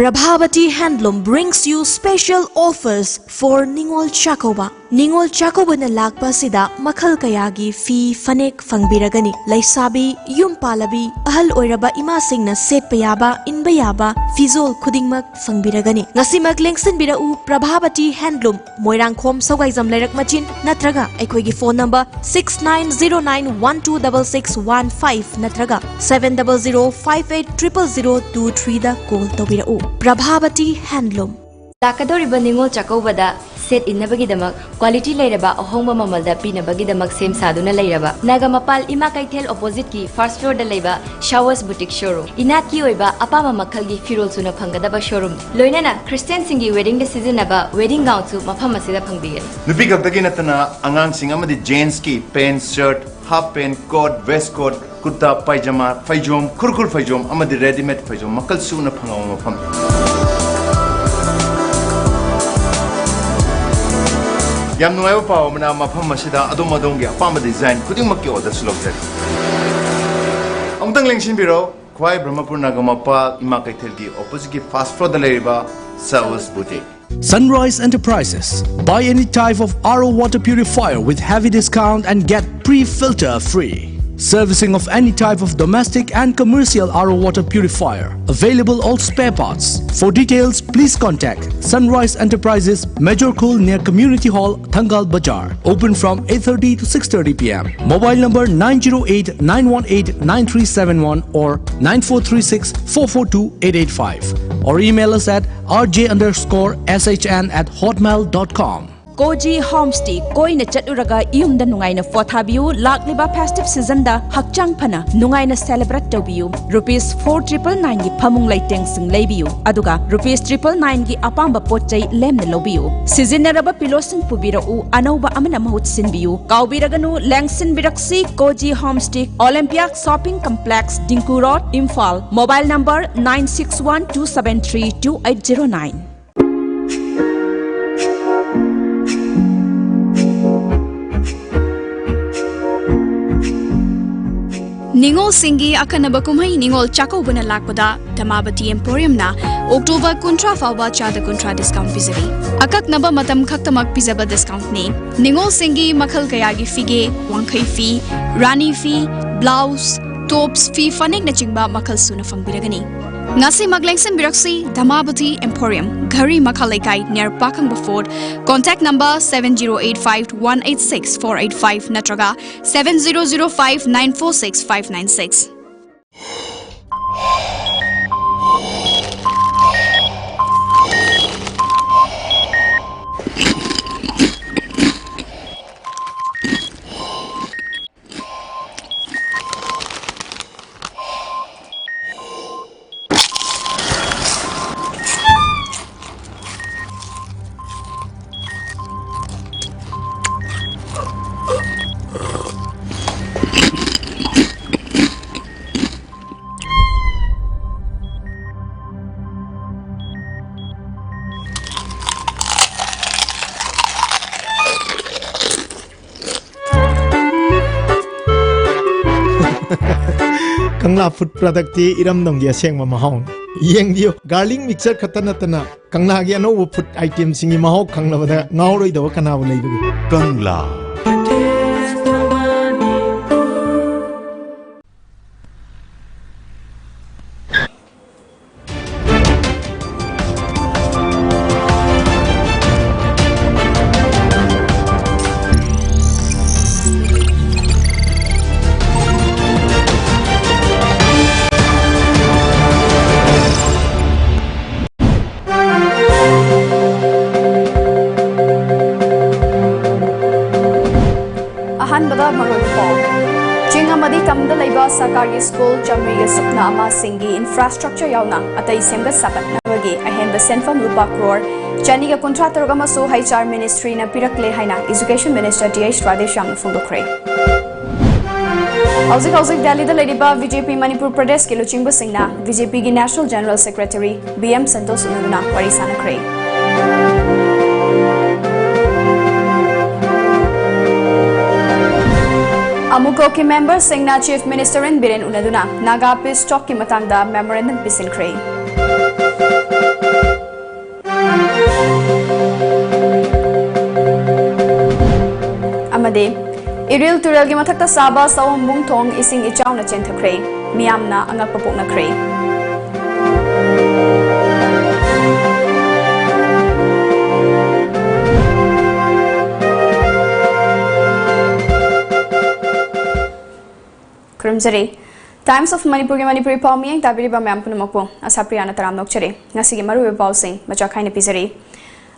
Prabhavati Handloom brings you special offers for Ningol Chakoba. Ningol Chakoba na lakpa sida makhal kayagi fi fanek fangbiragani. Laisabi, yum palabi, ahal oiraba ima singna set payaba, inbayaba, fizol kudingmak fangbiragani. Ngasi maglengsen birau Prabhavati Handloom, Moirangkhom Sogaizam Lerak Machin, Natraga, Ekoigi phone number 6909126615, Natraga 700580023 da call tobirau. Prabhavati Handloom. Lakadoriba Ningol Chakobada set innabagidamak quality lairaba ahongba mamalda pinabagidamak sem saduna lairaba Nagamapal Ima Kaithel opposite ki first floor da laiba Showers Boutique showroom inat ki oiba apama makhalgi firol suna phangadaba showroom loinana Christian singi wedding da seasonaba wedding gown su mafam asida phangbigen nupi gakdagi natana angang sing amadi jeans ki pants shirt half pant coat vest coat kurta pajama faijom kurkur faijom amadi ready made faijom makal suna phangawa mafam Yam nueva pao mana mafam masida adom adom gya pam design kuding makki order sulok jari amtang lengsin biro khwai Brahmapur Nagamapa Ima Kaithel ki opposite ki fast food leriba Showers Boutique Sunrise Enterprises. Buy any type of RO water purifier with heavy discount and get pre-filter free. Servicing of any type of domestic and commercial RO water purifier. Available all spare parts. For details, please contact Sunrise Enterprises, Major Khul near Community Hall, Thangal Bazaar. Open from 8:30 to 6:30 p.m. Mobile number 908-918-9371 or 9436-442-885. Or email us at rj_shn@hotmail.com. Koji Homestay koina chaturanga yumda nungaina fothabiu lakliba festive season da hakchang phana nungaina celebrate tobiu ₹4,999 gi phamung laiteng sing leibiu aduga ₹999 gi apamba potchai lemna lobiu seasonaraba pilosing pubirau anauba amana mahut sinbiu kaubiraganu lengsin biraksi Koji Homestay Olympic Shopping Complex Dinku Road Imphal mobile number 9612732809 Ningol Singi Akanaba Kumai Ningol Chakobana Lakpada Dhamabati Emporium na October Kuntra Fawa Chada Kuntra discount pizzabi. Akak Naba Matam Kaktamak Pizzaba discount ni Ningol Singi Makal Kayagi Fige, Wankai fee, Rani fee, blouse, tops fee fanig na chingba makal suna fangbiragani. Ngasi maglengsen biraksi Dhamabati Emporium, Gari Makalaikai near Pakang Baford. Contact number 7085-186-485 Natraga 7005-946-596. Kangla food product ti iram dong dia seng ma mahong yeng dio garlic mixer khatana tana kangla gi ano food item singi mahok khangla bada ngauroi do kana bu leibu Kangla Sarkari School Jamriga Sukna Ama Singi Infrastructure Yauna Atai Semga Sakat Navagi Ahen the Senfam Rupa Crore Chaniga Contractor Gamaso HR Ministry na Pirakle Haina Education Minister T.H. Radesham Fundukre Housing Delhi the Lady Ba VJP Manipur Pradesh Ki Luchingba Singna VJP Ki National General Secretary BM Santos Ununa Warisana Kre Amuko ki member Singna Chief Minister in Biren Unaduna Naga Peace Talk ki matangda memorandum pisin kray. amade iril turel gi mathakta saba sawam bung thong ising ichauna chenthakre miyamna angak papokna kre Krumzari Times of Manipuri Palming Tabiri Bamam Punamopo Asapriana Taram Nokchari Nasigi Maru Pausing Machakai Pizari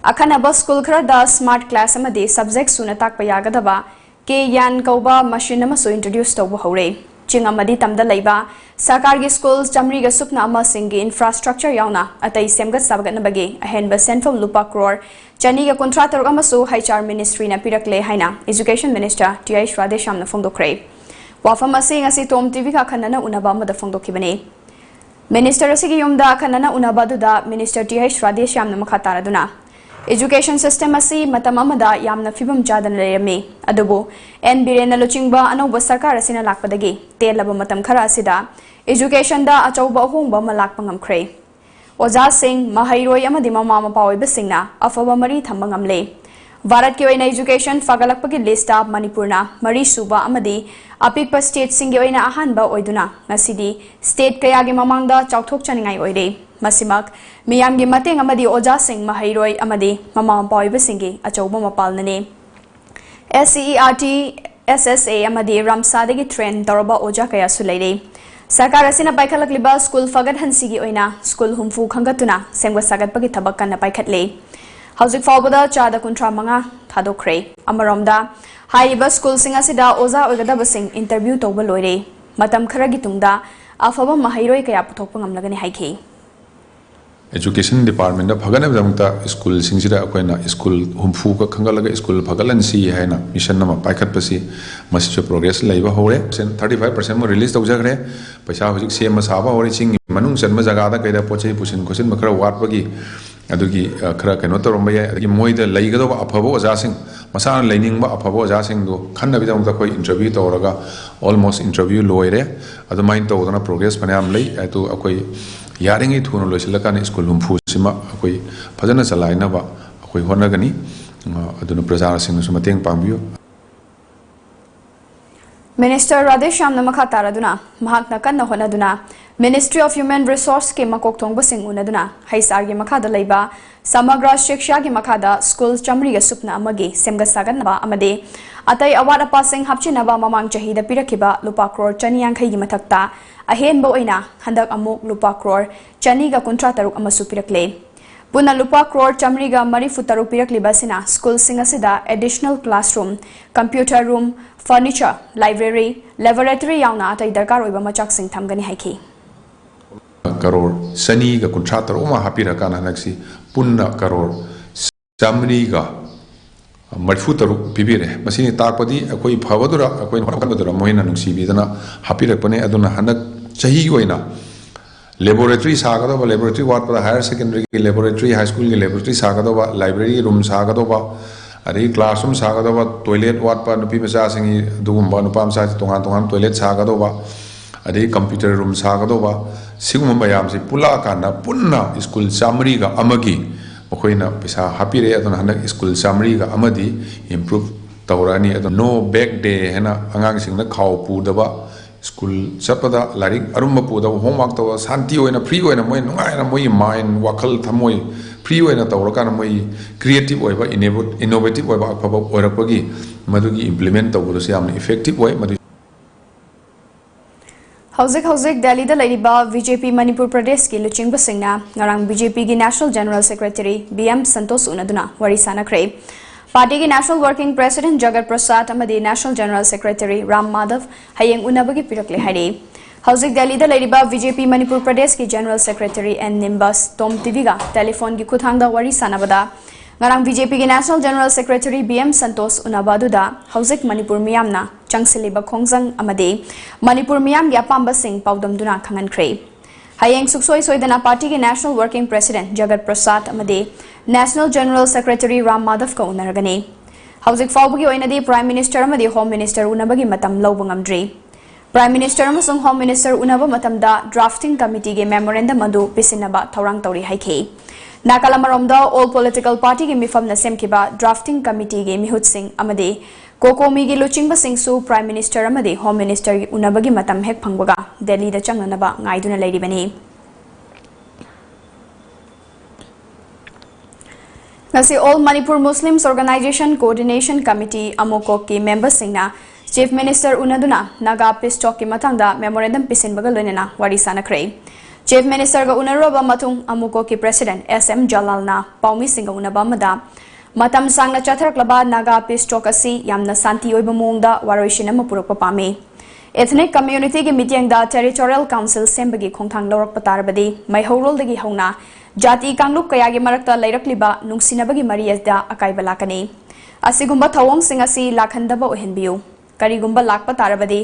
Akanaba School Krada Smart Class Amadi Subject Sunatak Payagadaba Ke Yan Kauba Machinama so introduced to Hore Chingamadi Tamda Laiba Sakargi Schools Jamriga Supna Ama Singi Infrastructure Yauna Atai Semgat Sabaganabagi Ahenba sent from Lupa Crore Chaniga Contractor Amasu HR Ministry na Pirakle Haina Education Minister T.I. Radesham na Fondokre Wafam asing asi Tom TV ka kanana unaba mada fongdokibane Minister asigi yumda kanana unaba duda Minister T.I. Radesham na makataraduna Education system asi matam amada yamna fibam jadan lerame adubu en birena luchingba anoba sarkar asina lakpadagi telaba matam khara asida education da achauba hongba malak pangamkhre Oja Singh Mahairoi amadi mama mapawai basingna afaba mari thamba ngamle Bharat ki oina education fagalakpagi list of Manipurna Mari Suba amadi apikpa state singi oina ahanba oiduna ngasidi state kayagi mamangda chauthok chaningai oire masimak miyamgi mateng amadi Oja Singh Mahairoi amadi mama mapawai basingi achauba mapalnane SCERT SSA amadi Ramsadagi trend daraba Oja kaya sulaire Sarkar asina paikhalakliba school fagat hansigi oina school humfu khangatuna sengwa sagatpagi thabak kanna paikhatle Hauzik Fawbada Chada Kuntra Manga Thadokre Amaromda Haiba School Singasida Oza Ogadabasing interview Toba Loire Matam Karagi Tungda Afaba Mahairoi Kaya Putopangam Lagani Haiki Education Department of Haganavamta School Singsida Aquena School Humfuka Kangalaga School Pagalansi Haina Mission Nama Paikat Pasi Massachusetts Progress Labor Hore 35% more released of Jagre Pasha Hujik Sema Saba or Ching Manung San Mazagada Kaida Poche Pusin Kusin Makara Watbagi Adugi Kra Kanota Rombaya Moida Laigado Apavo Zasing Masan Lining Apavo Zasing do Kanavita the Koi interview to Oraga almost interview loire Adamain to Odana Progress Panam Lay to Akoi Yaring it Huno Silakan School Fusima Akoi Pazana Salainava Akoi Honagani Aduna Prasara Sing Sumating Pambio Minister Radesham Namakataraduna Mahakna Kanna Honaduna Ministry of Human Resource ke Makokthong Basing Unaduna Haisargi Makada Laiba Samagra Shikshagi Makada Schools Chamriga Supna Amagi Semga Saganaba Amade Atai Awada Passing Hapchinaba Mamang Jahida Pirakiba Lupa Crore Chaniang Kai Matakta Ahen Boina Handak Amok Lupa Crore Chaniga Contrataruk Amasu Pirakle Buna Lupa Crore Chamriga Marifutaru Piraklibasina School Singasida Additional Classroom Computer Room Furniture Library Laboratory Yauna Atai Darkar Oiba Machak Sing Thamgani Haiki Karor Sani ga contractor Oma Hapira Kana Naxi Punna Karor Samriga Marfutaru Pibire Masini Takpadi Akoi Pavadura Akoi Hakadura Moina Nusi Vidana Hapira Pone Aduna Hanak Chahi Goina Laboratory Sagadova Laboratory What for the higher secondary laboratory high school laboratory Sagadova library room Sagadova Adi classroom Sagadova toilet what for Nupi Masasing Dumba Nupam Sat Tongan toilet Sagadova Adi computer room Sagadova Sigma Bayamsi Pula Kana Punna School Samriga Amagi Mokoina Pisa Hapire Adon Hanak School Samriga Amadi improve Taurani Adon no back day Hena Angang Sing the cow Pudava School Chapada Larik Arumba Puda homework to Santi in a pre and a moy mind Wakal Tamoy pre and a Tauraka Moy creative way innovative way or a Pagi Madugi implement the Vodosiam effective way Hauzik Delhi the Ladiba BJP Manipur Pradesh ki Luching Basingna Ngarang BJP ki National General Secretary BM Santos Unaduna Warisana Kre Party ki National Working President Jagat Prasad amadi National General Secretary Ram Madhav Hayeng Unabagi Pirakle Hari Hauzik Delhi the Ladiba BJP Manipur Pradesh ki General Secretary and Nimbus Tom Tiviga telephone ki Kuthangda Warisana Bada Ngarang BJP ki National General Secretary BM Santos Unabaduda Hauzik Manipur Miyamna Changsiliba Khongjang amadi Manipur Miyam gi apamba sing paudamduna khangan kre Hayeng suksoi soidana party ki National Working President Jagat Prasad amadi National General Secretary Ram Madhav ka unaragani Hauzik fawbagi oinadi Prime Minister amadi Home Minister unabagi matam lawbangamdri Prime Minister amasung Home Minister unaba matamda drafting committee ge memorandum adu pisinaba thaurang tauri haike Nakalamaromda all political party ki mifam na semkiba drafting committee ge mihut sing amadi कोकोमीगी लुचिंगबसिंगसु prime minister अमदी home minister की उनबगी मतम हेक फंगबगा दिल्ली दा चंगनबा ngaiduna leiribani ngasi All Manipur Muslims Organization Coordination Committee amoko ki members singna Chief Minister unaduna naga peace talk ki matangda memorandum pisinbaga loinana wari sanakre Chief Minister ga unaroba matung amoko ki President SM Jalalna paumi singa unaba mada Matam sangna chathaklaba naga peace talk asi yamna santi oiba mongda waroishin ama purakpa pami Ethnic community ki meeting da territorial council sembagi khongthang lawrak patarabadi mai horol dagi hongna jati kanglup kayagi marakta lairakliba nungsinabagi mariyasda akai balakani asigumba thawong singasi lakhandaba ohenbiu karigumba lakpa tarabadi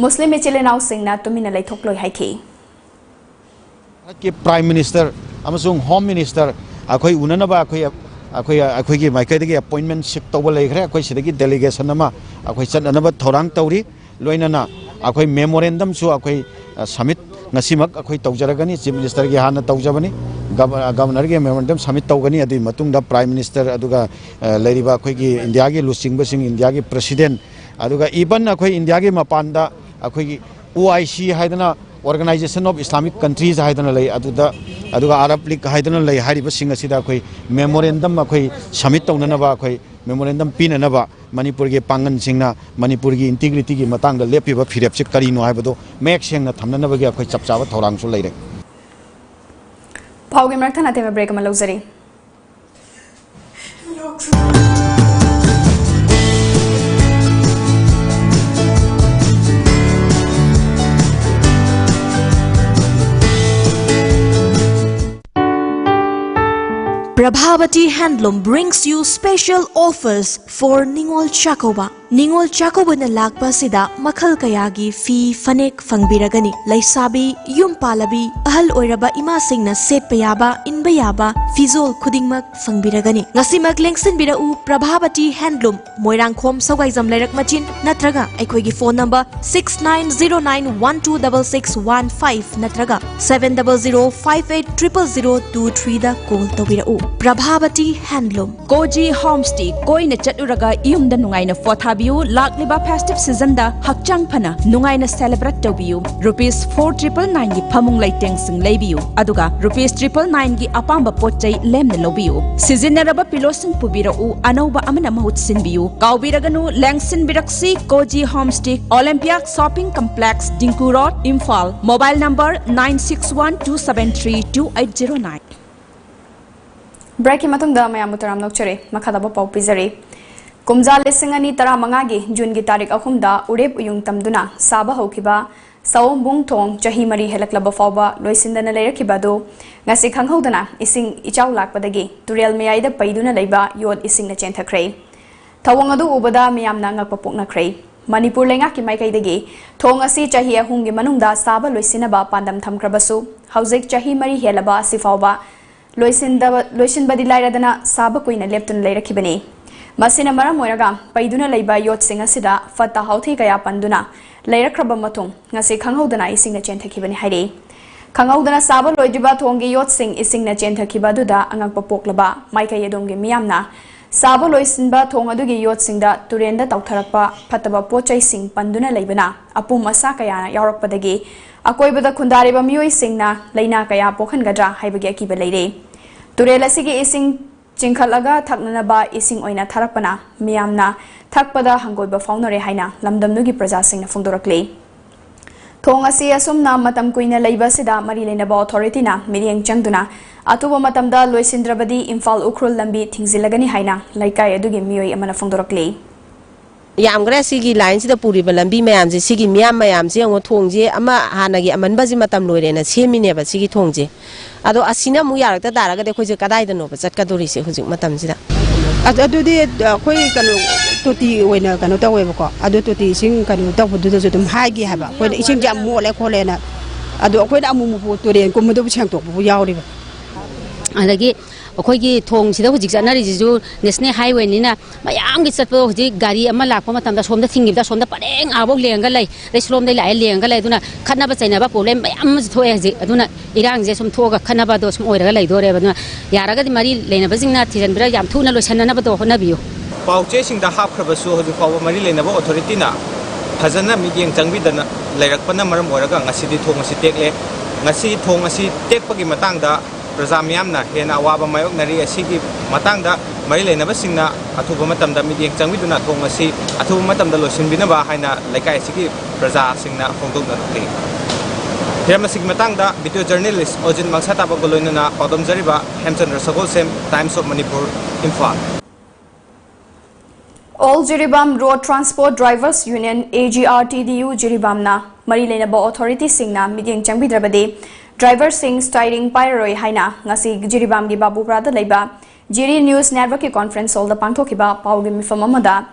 muslim ichilenaw singna tumina laithokloi haiki के prime minister अमसुंग home minister अखोई उननबा अखोई की माइकैदगी appointment ship तौब लेखरे अखोई सिदगी delegation अमा अखोई चननबा थौरांग तौरी लोइनना अखोई memorandum सु अखोई समिट ngasimak अखोई तौजरगनी चीफ मिनिस्टर की हाना तौजबनी गवर्नर के मेमोरेंडम समिट तौगनी अदि मतुंगदा प्राइम मिनिस्टर अदुगा लेरिबा अखोई की इंडिया की लुसिंगबसिंग इंडिया की प्रेसिडेंट अदुगा इवन अखोई इंडिया की मपानदा अखोई की OIC हाइदना Organization of Islamic Countries हाइदना लई अदुगा अरब लीग हाइदना लई हारिबा सिंग असिदा अखोई मेमोरेंडम अखोई समिट तौननबा अखोई मेमोरेंडम पिननबा मणिपुर के पांगन सिंगना मणिपुर की इंटीग्रिटी की मतंग लेपिबा फिरेपसे करिनो हाइबदो मेक सेंगना थमननबगी अखोई चपचाबा थौरांगसु लेरे पाउगी मरथना तेम ब्रेक मा लौजरी Prabhavati Handloom brings you special offers for Ningol Chakoba. Ningol Chakoba na lakpa sida makhal kayagi fi fanek fangbiragani. Laisabi, yum palabi, ahal oiraba ima singna set payaba, inbayaba, fizol kudingmak fangbiragani. Ngasimak lengsin bira u Prabhavati Handloom. Moirang khom sawgaizam lairak machin natraga. Aikoigi phone number 6909126615 natraga 700580023 da call tawira u. Prabhavati Handloom. Koji Homestay koi na chaturanga iyumda nungaina fothabiu lakliba festive season da hakchang phana nungaina celebrate tawbiu rupees 4999 gi phamung laiteng sing leibiu aduga rupees 999 gi apamba potchai lemna lobiu sizinaraba pilosing pubira u anauba amana mahut sinbiu kaubiraganu lengsin biraksi Koji Homestay Olympic Shopping Complex Dinku Road Imphal mobile number 9612732809 Breaking matungda mayam mutaram nokchere makadaba pau pizari kumja lesingani tara mangagi June gi tarik ahumda urep uyung tamduna saba hokiba sawom bung thong chahi mari helaklaba fawba loisindana leirakhiba do ngasi khanghodana ising ichaw lakpadagi turel meyaida paiduna leiba yod ising na chenthakre thawong adu ubada mayamna ngakpapoknakre Manipur lenga ki maikaidagi thong asi chahi ahumgi manungda saba loisinaba pandam thamkrabasu hauzik chahi mari helaba sifawba loisinbadi lairadana saba kuina leptun leirakibani masina maram oiraga paiduna leiba yot singa sida fata hauthi kaya panduna leirakraba matung ngasi khanghodana isingna chenthakibani hairi khanghodana saba loidiba thongi yot sing isingna chenthakhiba duda angakpa poklaba maika yedongge miyamna saba loisinba thong adugi yot singda turenda tautharakpa fataba pochai sing panduna leibana apum masa kaya yaurakpadagi akoibada khundariba miyoi singna leina kaya pokhangadra haibagi akiba leire turel asigi ising chingkhalaga thaknanaba ising oina tharakpana miyamna thakpada hangoiba faunare haina lamdamnugi praja singna phongdorakle thong asi asumna matam kuina leiba sida mari leinaba authority na miriang changduna atuba matamda loisindrabadi imphal ukrul lambi thingzilagani haina laikai adugi miyoi amana phongdorakle yamgra sigi line sida puri balambi mayam je sigi miyam mayam je ngo thongje ama hanagi amanba ji matam loirena semine ba sigi thongje ado asina mu yarakta daraga de khoje kadai da no ba chatka dori se hujik matam sida adudi khoi kanu toti oina kanu ta weba ko adu toti sing kanu ta budu do dum haigi haba khoi ising jam mo le khole na adu khoi da amu mu toren ko mu do chang to bu yauri ba adagi अखोगी थोंग सिदा हुजिक जानरी जिजु national highway निना मयाम गी चटपो हुजिक गाड़ी अमा लाखपा मतमदा सोमदा थिंगिबदा सोमदा परेंग आबो लेंगा लै रेस्लोम दै लाय लेंगा लै दुना खनबा चाइनाबा प्रॉब्लम मयाम थोए हुजिक अदुना इरांग जे सोम थोगा खनबा दो सोम ओइरगा लै दोरे बदुना यारागा दि मरी लेनबा जिंगना थिजनबरा याम थुना लोसननबा दो होनबियो पाउचेसिंगदा हापख्रबसु हजु फाव मरी लेनबो अथॉरिटीना फजना मियेंग चंगबिदना लेरकपना मरम ओरगा ngasidi thong asi tekle ngasi thong asi tekpagi matangda प्रजा म्यामना हेना अवाब मायोकनरी असिगी मतंगदा मरी लेनबसिंगना अथुब मतमदा मियेंग चंगबिदुना थोंग असि अथुब मतमदा लोसिनबिनबा हाइना लेकाय सिगी प्रजा सिंगना फोंदोकनखै हिरमसिगी मतंगदा वीडियो जर्नलिस्ट ओजिन मंगसाताबा गोलोइनना पादमजरिबा Hemchandra Sagolsem Times of Manipur Imphal All Jiribam Road Transport Drivers Union AGRTDU Jiribamna Mari Lenaba Authority Singna Meeting Changbidrabade Driver Sing Styling Pyroi Haina Ngasi Jiribam Gi Babu Prada Leba Jiri News Network Conference All the Pangtokiba Paugi Mifamamada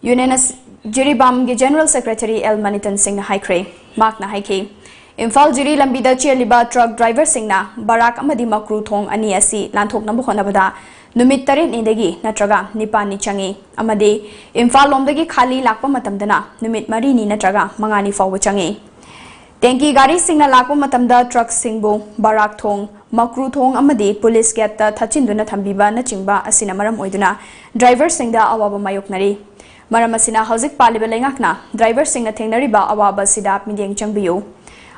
Union Jiribam Gi General Secretary El Manitan Singh Haikre Mark na Haike Imphal Jiri Lambida Cheliba Truck Driver Singna Barak Amadi Makru Thong Ani Asi Lanthok Nabu Honabada Numit Tarin Indegi Natraga Nipani Changi Amade Imphal Lomdagi Khali Lakpa Matamdana Numit Marini Natraga Mangani Fawu Changi Tenki Gari Singna Lakpa Matamda Truck Singbo Barak Thong Makru Thong Amade Police Getta Tachinduna Tambiba Nachingba Asina Maram Oiduna Driver Singda Awaba Mayoknari Maramasina Hausik Palibelengakna Driver Singna Tengnariba Awaba Sida Midiang Changbiyo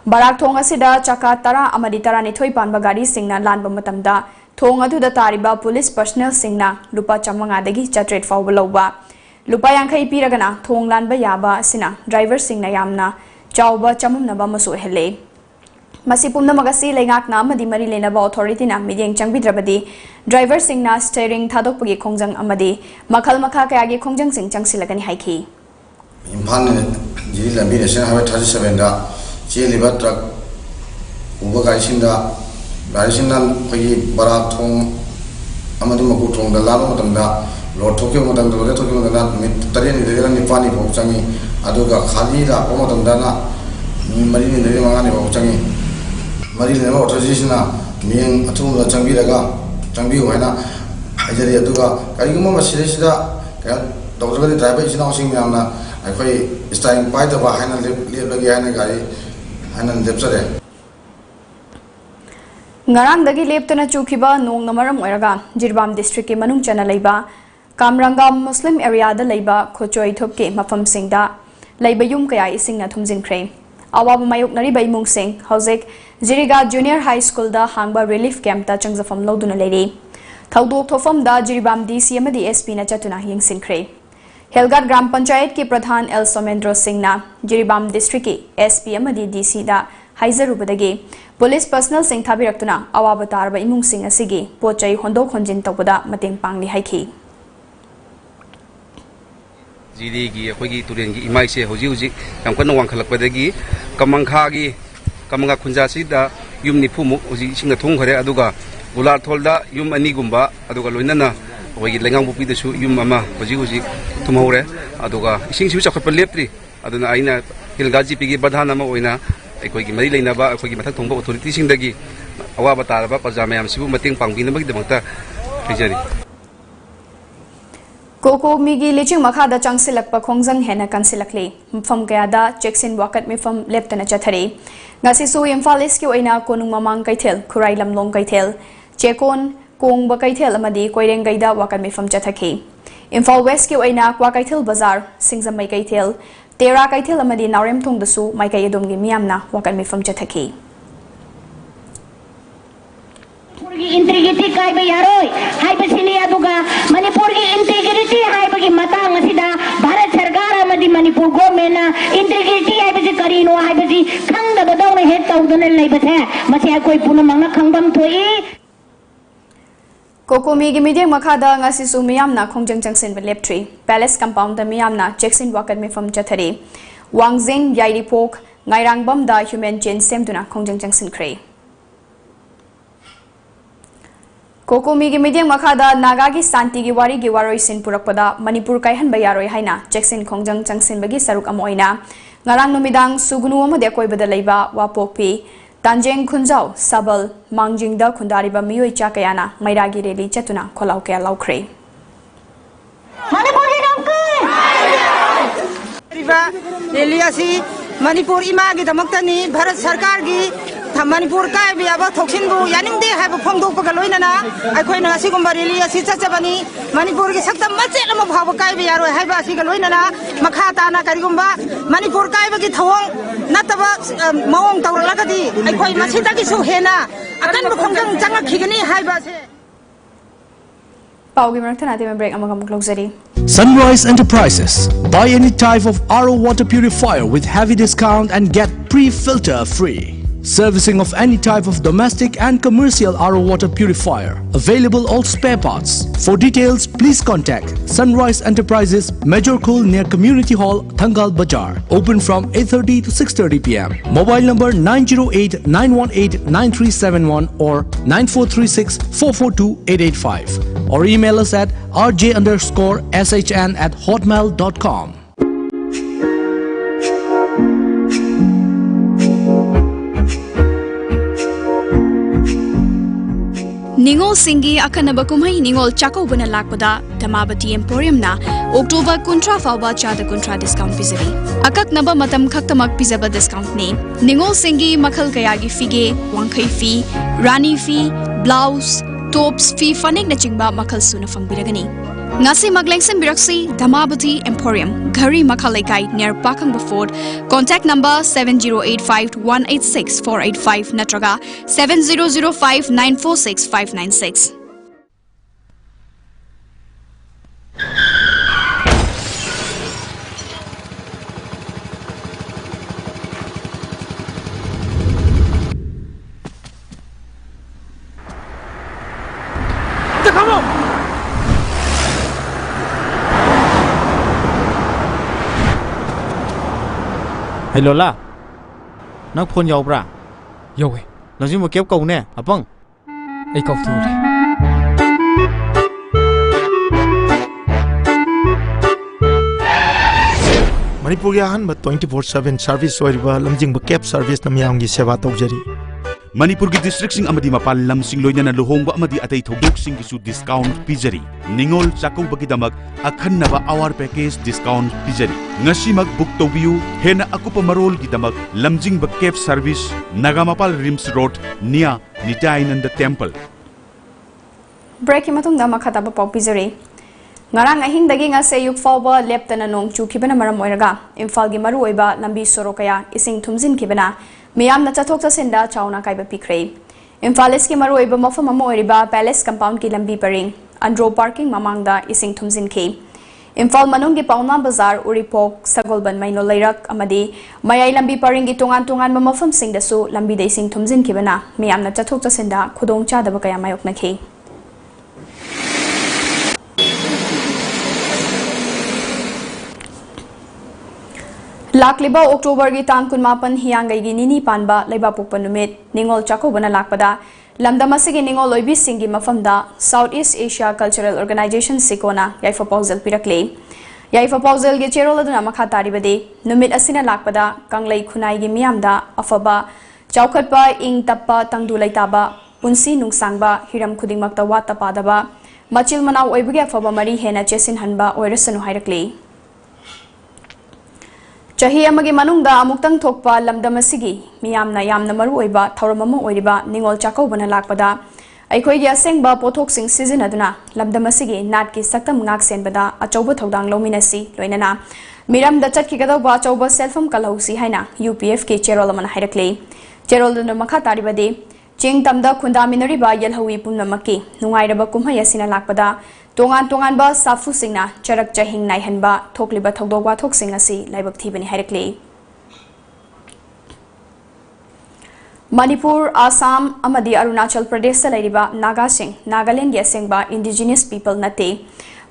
Barak Thong Asida Chaka Tara Amadi Tara Nithoi Panba Gari Singna Lanba Matamda Thong aduda tariba police personnel singna lupa chamangadagi chatret fawba lawba lupa yankhai piragana thong lanba yaba sina driver singna yamna chawba chamumnaba masu hele masi pumna magasi lengakna amadi mari lenaba authority na midyeng changbidrabadi driver singna steering thadokpagi khongjang amadi makhal makha kayagi khongjang sing changsilagani haiki imphal ne jiri lambi nation highway 37 da cheliba truck uba gaisinda Garisinan pagi barak thong amadi maku thong da lalo matamda lord thoke matamda lord thoke matamda mit tari ni dera ni pani bok changi aduga khali la ko matamda na mari ni dera mangani bok changi mari le ma authorities na ming athum la changi daga changi hoina ajari aduga kari guma masile sida ka doctor ga driver isina osing namna akhoi styling pai da ba haina le lagi haina gari haina lepsare Ngarang dagi leptana chukiba nong namaram oiraga Jiribam district ke manung chana leiba Kamranga Muslim area da leiba Khochoi thop ke mafam singda leiba yum kaya ising na thumjin kre awab mayuk nari bai mung sing hausik Jiriga Junior High School da hangba relief camp ta changjafam loduna leire thaudok thofam da Jiribam DC amadi SP na chatuna yingsin kre Helgat Gram Panchayat ke Pradhan El Somendro Singh na Jiribam district ke SP amadi DC da Haizarubadagi Police personnel sing thabirakuna awaba tarba imung sing asigi pochai hondok honjin tawda mateng pangli haiki Jiri gi akhoi turen gi imai se hoji hoji yam kan wang khalak padagi kamangkha gi kamanga khunja sida yumni phumu hoji singna thong khare aduga gular tholda yum ani gumba aduga loinana hoji lengang bupi desu yum ama hoji hoji thumhore aduga ising siu chakhat lepri aduna aina hilgaji pigi badhana ma oina ꯑꯩꯈꯣꯏꯒꯤ ꯃꯔꯤ ꯂꯩꯅꯕ ꯑꯩꯈꯣꯏꯒꯤ ꯃꯊꯛ ꯊꯣꯡꯕ ꯑꯣꯊꯣꯔꯤꯇꯤꯁꯤꯡꯗꯒꯤ ꯑꯋꯥꯕ ꯇꯥꯔꯕ ꯄ꯭ꯔꯖꯥ ꯃꯌꯥꯝꯁꯤꯕꯨ ꯃꯇꯦꯡ ꯄꯥꯡꯕꯤꯅꯕꯒꯤꯗꯃꯛꯇ ꯍꯥꯏꯖꯔꯤ Kokomi gi liching makhada changsilakpa khongjang hena kansilakli mpham kayada cheksin wakat mifam leptana chathari ngasi su Imphal East ki oina konung mamang kaithel khurai lamlong kaithel chekon kongba kaithel amadi koireng gaida wakat mifam chathaki Imphal West ki oina kwa kaithel bazar singzamai kaithel Tera kaithel amadi naurem thong dasu maikai adom gi miyamna wakan mifam chathaki Integrity kai ba yaroi hai ba sini aduga Manipur gi integrity hai ba gi matang asida Bharat Sarkar amadi Manipur government na integrity hai ba ji karino hai ba ji khangda ba dong na het tawdana lai ba the mase koi punamang na khangbam thoi Kokomi gi media makhada ngasi su miyamna khongjang changsin ba leptri palace compound da miyamna cheksin wakat mifam chathari Wangjing Yairi Pok Ngairangbam da human chain semduna khongjang changsin kre Kokomi gi media makhada naga gi santi gi wari gi waroi sin purakpada Manipur kaihan ba yaroi haina cheksin khongjang changsin bagi saruk amoina ngarang numidang sugunu amade koibada leiba wapopi Tanjeng Khunjau Sabal Mangjing da khundariba miyoi cha kayana mairagi reli chatuna kholau kya laukre Manipur gi namkai riba reli asi Manipur ima gi damak tani Bharat Sarkar gi Manipur kai bi aba thoksin bu yaning de ha phong do pa galoi na na ai khoi na si gumba rili asi cha cha bani Manipur gi sakta mache lama bhaw kai bi yaro hai ba si galoi na na makha ta na kari gumba Manipur kai ba gi thawang nataba mawong tawra la ka di ai khoi masi ta gi su hena akan bu khong jang jang khigani hai ba se Paugi marak thana te break amagam closeri. Sunrise Enterprises. Buy any type of RO water purifier with heavy discount and get pre-filter free. Servicing of any type of domestic and commercial RO water purifier. Available all spare parts. For details, please contact Sunrise Enterprises, Major Khul near Community Hall, Thangal Bazaar. Open from 8:30 to 6:30 p.m. Mobile number 908-918-9371 or 9436-442-885. Or email us at rj_shn@hotmail.com. Ningol Singi Akanaba Kumhai Ningol Chakobana Lakpada, Damabati Emporium na, October Kuntra Fauba Chada Kuntra discount Pizari. Akak Naba Matam Kaktamak Pizaba discount name. Ningol Singi Makal Kayagi Fige, Wankai fee, Rani fee, blouse, tops fee, Fanek Nachingba Makal Suna Fangbiragani. Ngasi Maglengsen Biraksi, Damabati Emporium, Gari Makalekai near Pakang Baford. Contact number 7085-186-485 Natraga 7005-946-596. Hello la. Nak phone yaw bra. Yaw eh. Langsim mo kep kau ne. Apang. Ai kau tu le. Manipur gi ahan ba 24/7 service oiriba lamjing ba cab service namyam gi seva tawjari. Manipur ki district sing amadi mapal lam sing loina na luhongba amadi atay thobok sing gisu discount pijari. Ningol chakong bagidamak akhan na ba our package discount pijari. Ngasi mag book tobiu hena akupa marol gidamak lamjing ba cab service Nagamapal Rims Road near Nityananda Temple. Break matung da makata ba pau pizari. Ngarang ahing dagi nga se yuk fawba leptana nong chukibana maram oiraga Imphal gi maru oiba lambi sorokaya ising thumjin kibana Miyam na chathok chasinda chawna kaiba pikre. Imphal East ki maru oiba mafam ama oiriba Palace Compound ki lambi paring Andro Parking mamangda ising thumjin ki. Imphal manung gi Pauna Bazaar Uripok Sagolban Maino Lairak amadi Mayai lambi paring gi tungan mafam sing dasu lambi da ising thumjin kibana miyam na chathok chasinda khudong chadaba kaya mayok nakhi. Lakliba October gi tang kunmapan hiyangai gi nini panba laiba pokpa numit Ningol Chakobana lakpada lamdamasigi Ningol loibi singi mafamda Southeast Asia Cultural Organization Sikona yaifa pausal pirakle yaifa pausal gi cherol aduna makha taribade numit asina lakpada kanglai khunai gi miyamda afaba chaukhatpa ing tappa tangdu laitaba punsi nungsangba hiram khudingmakta wata padaba machil manaw oibagi afaba mari hena chesin hanba oirasanu hairakle Chahi amagi manungda amuktang thokpa lamdamasigi miyamna yamna maru oiba thauramama oiriba Ningol Chakobana lakpada aikhoi gi asengba pothok sing season aduna lamdamasigi nat ki saktam ngak senbada achauba thodang lominasi loinana miram da chatki gadauba achauba selfam kalausi haina UPF ke cherolaman hairakle cherolna makha taribade ching tamda khundaminari ba yelhawi pumnamaki nungairaba kumhai asina lakpada tongan ba safu singna charak chahing naihanba thokliba thodogwa thok sing asi laibak thibani hairakle Manipur, Assam, amadi Arunachal Pradesh lairiba Naga sing Nagaland gi asengba indigenous people nate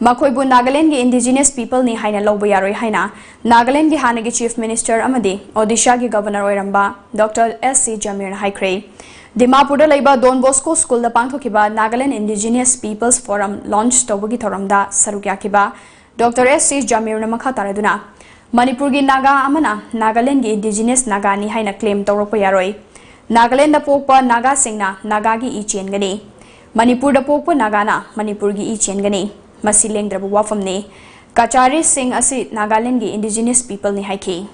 makoibu Nagaland gi indigenous people ni haina lobo yaroi haina Nagaland gi hanagi chief minister amadi Odisha gi governor oiramba Dr. S.C. Jamir haikre Dimapur laiba Don Bosco School da pangthokiba Nagaland Indigenous Peoples Forum launch tawagi thoramda sarukyakiba Dr. S.C. Jamir na makha taraduna Manipur gi Naga amana Nagaland gi Indigenous Naga ni haina claim tawrokpa yaroi Nagaland da pokpa Naga singna Naga gi I chengani Manipur da pokpa Naga na Manipur gi I chengani masi lengdrabu wafamne Kachari Singh asi Nagaland gi Indigenous People ni haiki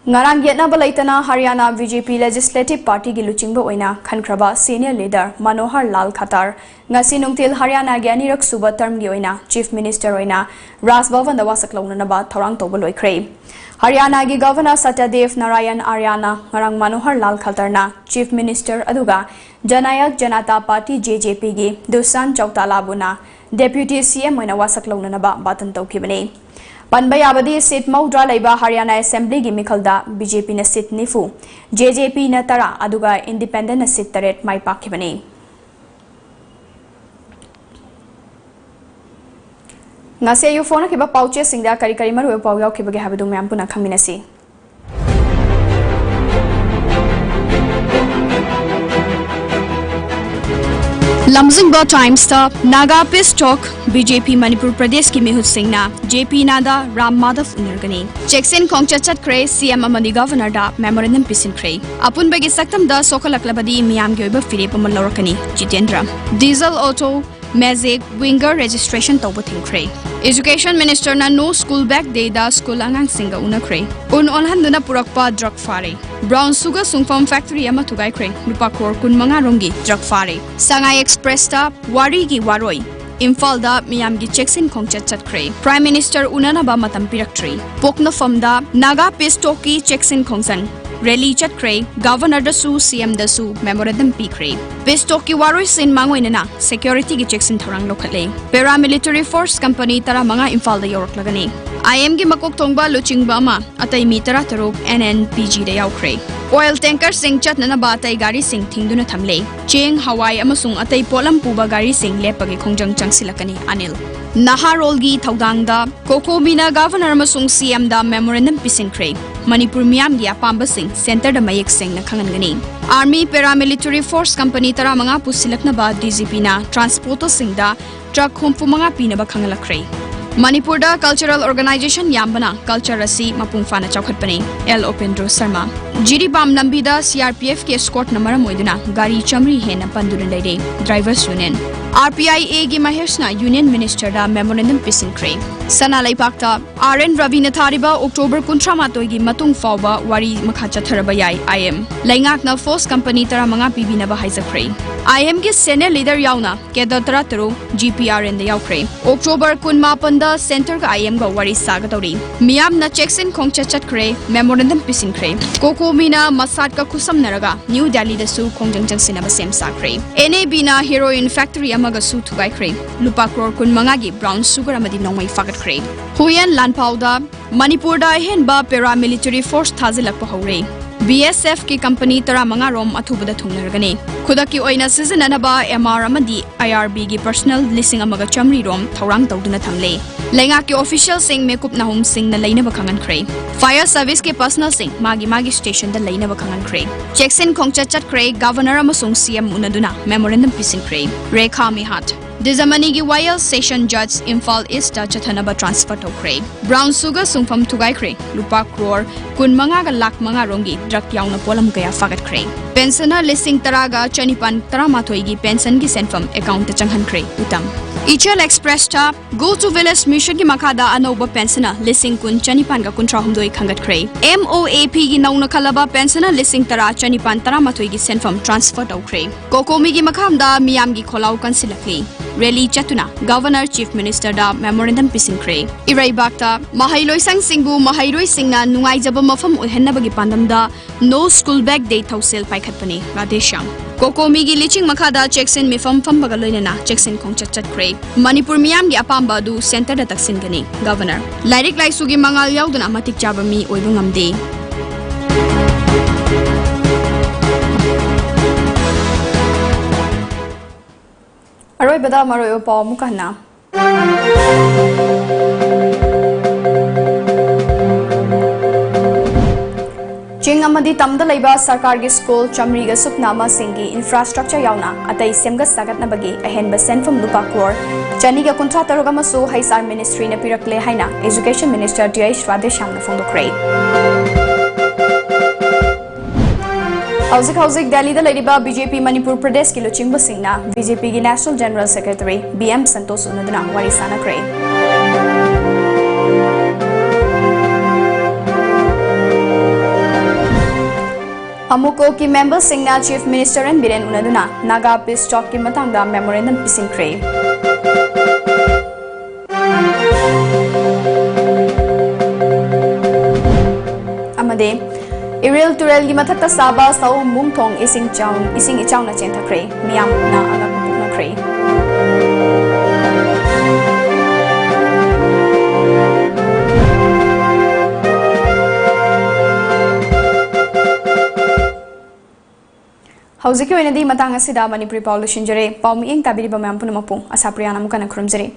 Ngarang yetnaba laitana Haryana BJP Legislative Party gi luchingba oina khankraba senior leader Manohar Lal Khattar ngasi nungtil Haryana gi anirak suba term gi oina Chief Minister oina Raj Bhavan da wasak launanaba thorang toba loikre. Haryana gi Governor Satyadev Narayan Aryana ngarang Manohar Lal Khattar na Chief Minister aduga Janayak Janata Party JJP gi Dusan Chautala buna Deputy CM oina wasak launanaba batan tawkibani. Panbayabadi seat Maudra Laiba Haryana Assembly gi Mikhalda BJP na seat Nifu, JJP na Tara aduga Independent na seat Taret Mai Pakibani. Ngase yu phone kiba pauche singda kari kari maru pau yaw kiba ge habadu myam puna khaminasi. Lamzingba Times ta Naga Peace Talk BJP Manipur Pradesh ki Mehut Singh na JP Nada Ram Madhav unirgani Jackson Khongcha Chatkrei CM amani Governor da Memorandum Pisin Krei Apun bagi saktam da sokalaklabadi miyam gi oiba fire pamal laurakani Jitendra Diesel Auto Magic Winger registration tawba thingkrei Education Minister na no school bag day da school angang singa unakre onhanduna purakpa drug fare Brown Sugar Sungfam Factory ama thugai kre rupa crore kun manga rongi drug fare Sangai Express ta wari gi waroi Imphal da miyam gi checks in khongchat chatkre Prime Minister unana ba matam piraktrei Pokna fam da Naga Peace Talk ki checks in khongsan Rally chatkre Governor da su CM da su memorandum pikre Peace Talk ki waroi sin mangoina na security gi checks in thorang lokhale Paramilitary Force Company tara manga Imphal da yorak lagani IM gi makok thongba luchingba ma atai mi tara taruk NNPG da yaukre Oil tanker sing chatnana ba atai gari sing thingduna thamle Cheng Hawai amasung atai polam puba gari sing lepagi khongjang changsilakani Anil Naharol gi thaudangda Kokomina Governor amasung CM da memorandum pisinkre Manipur miyam gi apamba sing center da mayek sing na khangangani Army Paramilitary Force Company tara manga pusilakna ba DGP na transporter sing da truck humpu manga pina ba khangalakre Manipur da cultural organization yambana culture rasi mapung fana chawkhatpani L Opendro Sharma Jiri Bam Lambi da CRPF ke escort na maram oiduna gari chamri hena pandurun leire drivers union RPIA gi Maheshna union minister da memorandum pisinkre Sana Laipakta RN Ravina Thariba October 19 gi matung fawba wari makha chatharaba yai IM Laingak na force company tara manga pibina ba haijakre IM gi senior leader yauna Kedar Tarataro GPRN da yaukre October 18 da center ga IM ga wari saga tori Miyam na checks in khongcha chatkre memorandum pisinkre Kokomina Masat ka khusam naraga New Delhi da su khongjang jangsinaba sem sakre NAB na heroin factory amaga su thugai kre lupa crore kun manga gi brown sugar amadi nongmai fagat kre Huyan Lanpau da Manipur da henba paramilitary force thazilak pa hore BSF ki company tara manga rom athubada thungnargani khudaki oina seasonanaba MR amadi IRB gi personal listing amaga chamri rom thorang tawduna thamle lenga ki official sing mekup nahum sing na laina ba khangan kre fire service ke personal sing magi station da laina ba khangan kre Jackson Khongcha chat kre governor amasung CM unaduna memorandum pisin kre Rekha Mihat Dizamani gi YL session judge Imphal East da chathanaba transfer to kre Brown Sugar sungfam thugai kre lupa crore kun manga ga lak manga rongi drug yauna polam kaya fagat kre pensioner listing taraga chanipan taramathoi gi pension gi senfam account ta changhan kre utam Ichel Express ta Go to Village Mission ki makada anoba pensioner listing kun chanipan ga kuntra humdoi khangat kre MOAP gi nauna khalaba pensioner listing tara chanipan taramathoi gi senfam transfer to kre Kokomi gi makham da miyam gi kholau kansilakli Rally Chatuna, Governor Chief Minister da memorandum pisinkre. Irai bakta Mahailoi sang singbu Mahailoi singna nungai jaba mafam uhenabagi pandam da no school bag day thawsel paikhatpani Radesham. Kokomi gi liching makada checks in mifam fam bagaloina checks in khongchat chatkre. Manipur miyam gi apamba du center da taksin gani Governor. Lairik laisu gi mangal yauduna matik jaba mi oibu ngamde. Aroi bada maroi pa mukana Ching amadi tamda laiba sarkar gi school chamri ga supna ma singi infrastructure yauna atai semga sagat na bagi ahenba senfam lupa crore chani ga kontra taroga masu haisar ministry na pirakle haina education minister DI Radesham na phongdokre Hauzik Delhi da ladiba BJP Manipur Pradesh ki luchingba singna BJP ki National General Secretary BM Santosh unaduna wari sana kre अमुको की member सिंगना chief minister N Biren उनदुना Naga peace talk की मतंगदा memorandum पिसिंख्रे अमदे इरेल तुरेल की मथक्ता साबा सौ मुंगथोंग इसिंग इचाउना चेंथख्रे मियाम ना अगा पुनख्रे हौजिकी ओइनदी मतंग असिदा मणिपुरी पाउ लुशिंजरे पाउ मिएंग ताबिरिबा मैम पुनमपु असाप्रियाना मुकना खुरमजरे